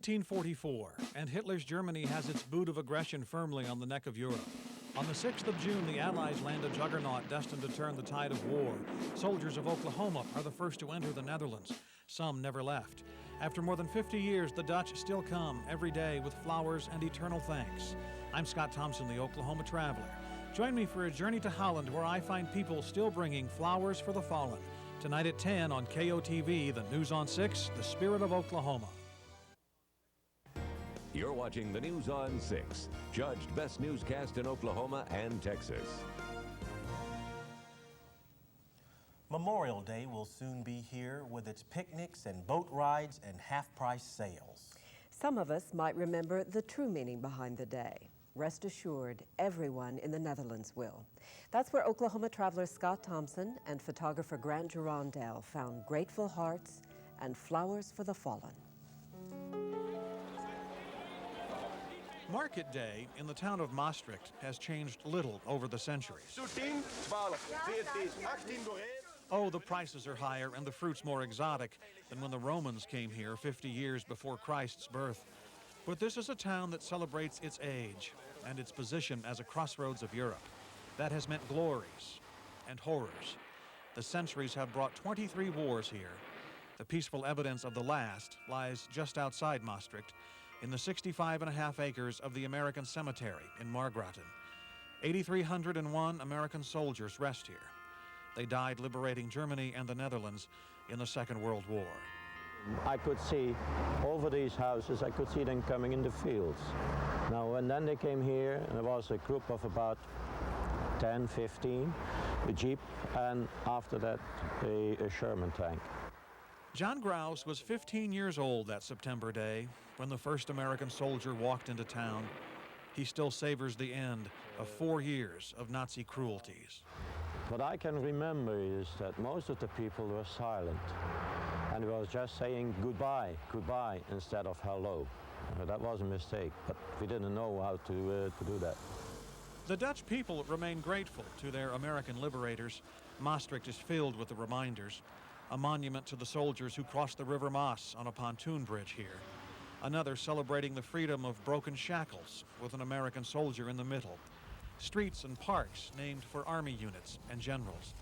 1944, and Hitler's Germany has its boot of aggression firmly on the neck of Europe. On the 6th of June, the Allies land a juggernaut destined to turn the tide of war. Soldiers of Oklahoma are the first to enter the Netherlands. Some never left. After more than 50 years, the Dutch still come every day with flowers and eternal thanks. I'm Scott Thompson, the Oklahoma Traveler. Join me for a journey to Holland, where I find people still bringing flowers for the fallen. Tonight at 10 on KOTV, the News on 6, The Spirit of Oklahoma. You're watching the News on 6, judged best newscast in Oklahoma and Texas. Memorial Day will soon be here with its picnics and boat rides and half-price sales. Some of us might remember the true meaning behind the day. Rest assured, everyone in the Netherlands will. That's where Oklahoma Traveler Scott Thompson and photographer Gerondale found grateful hearts and flowers for the fallen. Market Day in the town of Maastricht has changed little over the centuries. Oh, the prices are higher and the fruit's more exotic than when the Romans came here 50 years before Christ's birth. But this is a town that celebrates its age and its position as a crossroads of Europe. That has meant glories and horrors. The centuries have brought 23 wars here. The peaceful evidence of the last lies just outside Maastricht, in the 65.5 acres of the American Cemetery in Margraten. 8,301 American soldiers rest here. They died liberating Germany and the Netherlands in the Second World War. I could see over these houses, I could see them coming in the fields. Now, and then they came here, and there was a group of about 10, 15, a jeep, and after that, a Sherman tank. John Graus was 15 years old that September day when the first American soldier walked into town. He still savors the end of 4 years of Nazi cruelties. What I can remember is that most of the people were silent and was just saying goodbye, goodbye instead of hello. That was a mistake, but we didn't know how to do that. The Dutch people remain grateful to their American liberators. Maastricht is filled with the reminders. A monument to the soldiers who crossed the River Maas on a pontoon bridge here. Another celebrating the freedom of broken shackles with an American soldier in the middle. Streets and parks named for army units and generals.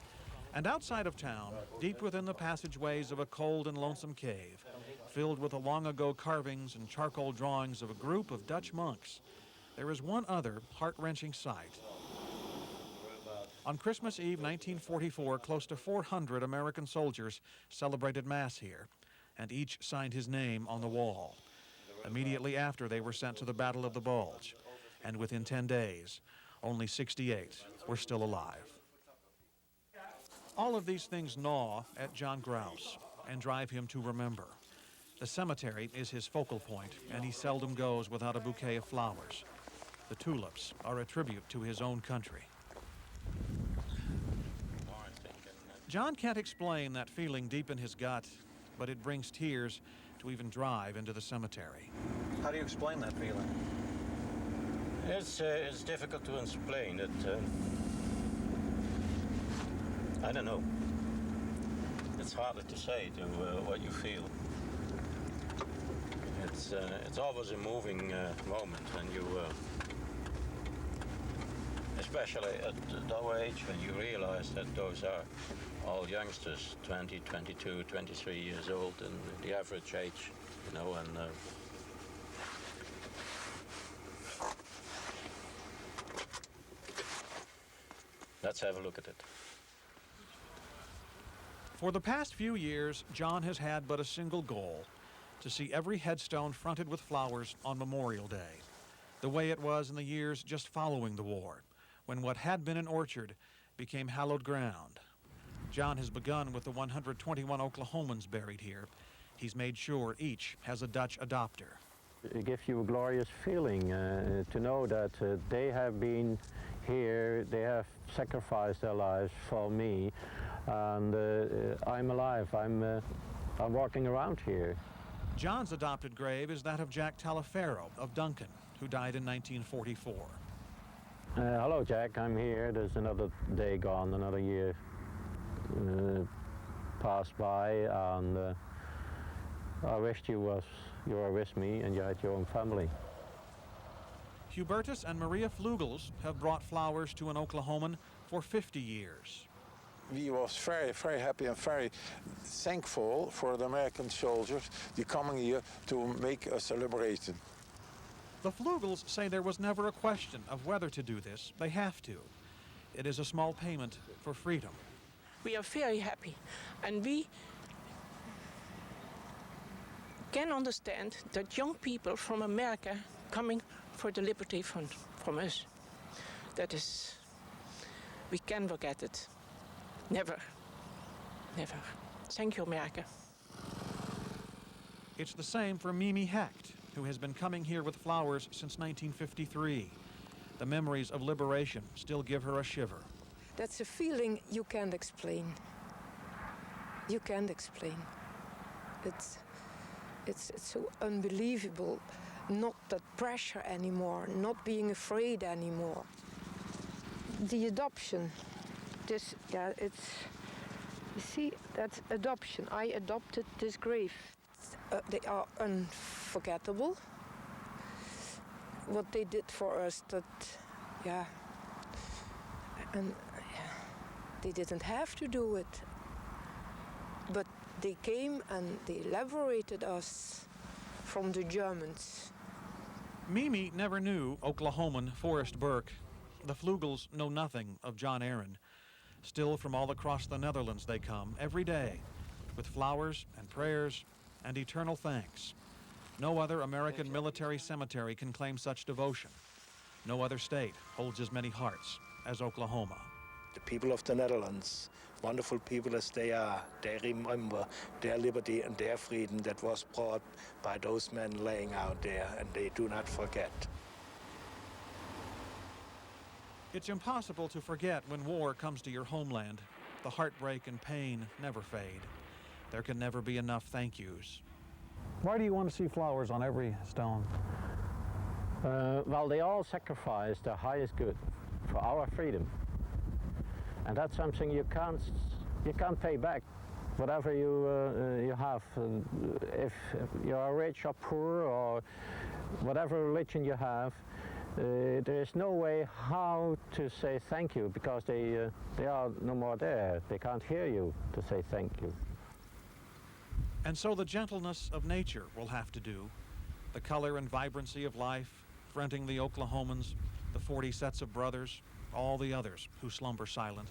And outside of town, deep within the passageways of a cold and lonesome cave, filled with the long-ago carvings and charcoal drawings of a group of Dutch monks, there is one other heart-wrenching sight. On Christmas Eve 1944, close to 400 American soldiers celebrated Mass here, and each signed his name on the wall. Immediately after, they were sent to the Battle of the Bulge, and within 10 days, only 68 were still alive. All of these things gnaw at John Graus and drive him to remember. The cemetery is his focal point, and he seldom goes without a bouquet of flowers. The tulips are a tribute to his own country. John can't explain that feeling deep in his gut, but it brings tears to even drive into the cemetery. How do you explain that feeling? It's difficult to explain it. I don't know. It's harder to say to what you feel. It's always a moving moment when you, especially at our age, when you realize that those are all youngsters, 20, 22, 23 years old, and the average age, you know, and let's have a look at it. For the past few years, John has had but a single goal: to see every headstone fronted with flowers on Memorial Day, the way it was in the years just following the war, when what had been an orchard became hallowed ground. John has begun with the 121 Oklahomans buried here. He's made sure each has a Dutch adopter. It gives you a glorious feeling to know that they have been here, they have sacrificed their lives for me, and I'm alive, I'm walking around here. John's adopted grave is that of Jack Talifero of Duncan, who died in 1944. Hello, Jack, I'm here. There's another day gone, another year passed by, and I wished you was you are with me and you had your own family. Hubertus and Maria Vlugels have brought flowers to an Oklahoman for 50 years. We was very, very happy and very thankful for the American soldiers die coming here to make us liberated. The Vlugels say there was never a question of whether to do this. They have to. It is a small payment for freedom. We are very happy, and we can understand that young people from America coming for the Liberty Fund from us. That is, we can forget it. Never. Never. Thank you, America. It's the same for Mimi Hecht, who has been coming here with flowers since 1953. The memories of liberation still give her a shiver. That's a feeling you can't explain. You can't explain. It's so unbelievable. Not that pressure anymore, not being afraid anymore. The adoption, you see, that's adoption. I adopted this grave. They are unforgettable. What they did for us, and they didn't have to do it. But they came and they liberated us from the Germans. Mimi never knew Oklahoman Forrest Burke. The Vlugels know nothing of John Aaron. Still, from all across the Netherlands they come every day with flowers and prayers and eternal thanks. No other American military cemetery can claim such devotion. No other state holds as many hearts as Oklahoma. The people of the Netherlands, wonderful people as they are, they remember their liberty and their freedom that was brought by those men laying out there, and they do not forget. It's impossible to forget when war comes to your homeland. The heartbreak and pain never fade. There can never be enough thank yous. Why do you want to see flowers on every stone? Well, they all sacrificed their highest good for our freedom. And that's something you can't pay back. Whatever you have, if you're rich or poor or whatever religion you have, there is no way how to say thank you because they are no more there. They can't hear you to say thank you. And so the gentleness of nature will have to do. The color and vibrancy of life, fronting the Oklahomans, the 40 sets of brothers, all the others who slumber silent.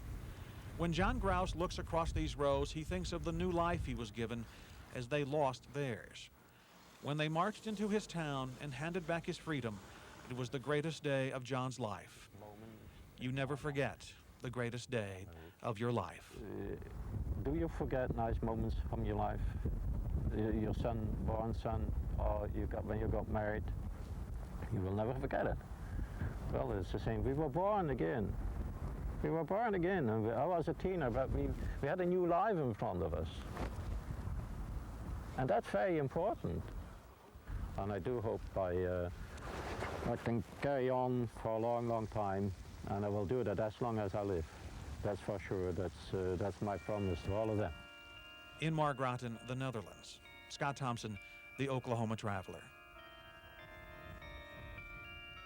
When John Graus looks across these rows, he thinks of the new life he was given as they lost theirs. When they marched into his town and handed back his freedom, it was the greatest day of John's life. You never forget the greatest day of your life. Do you forget nice moments from your life? Your born son, or when you got married? You will never forget it. Well, it's the same. We were born again. We were born again. And I was a teenager, but we had a new life in front of us. And that's very important. And I do hope I can carry on for a long, long time, and I will do that as long as I live. That's for sure. That's my promise to all of them. In Margraten, the Netherlands, Scott Thompson, the Oklahoma Traveler.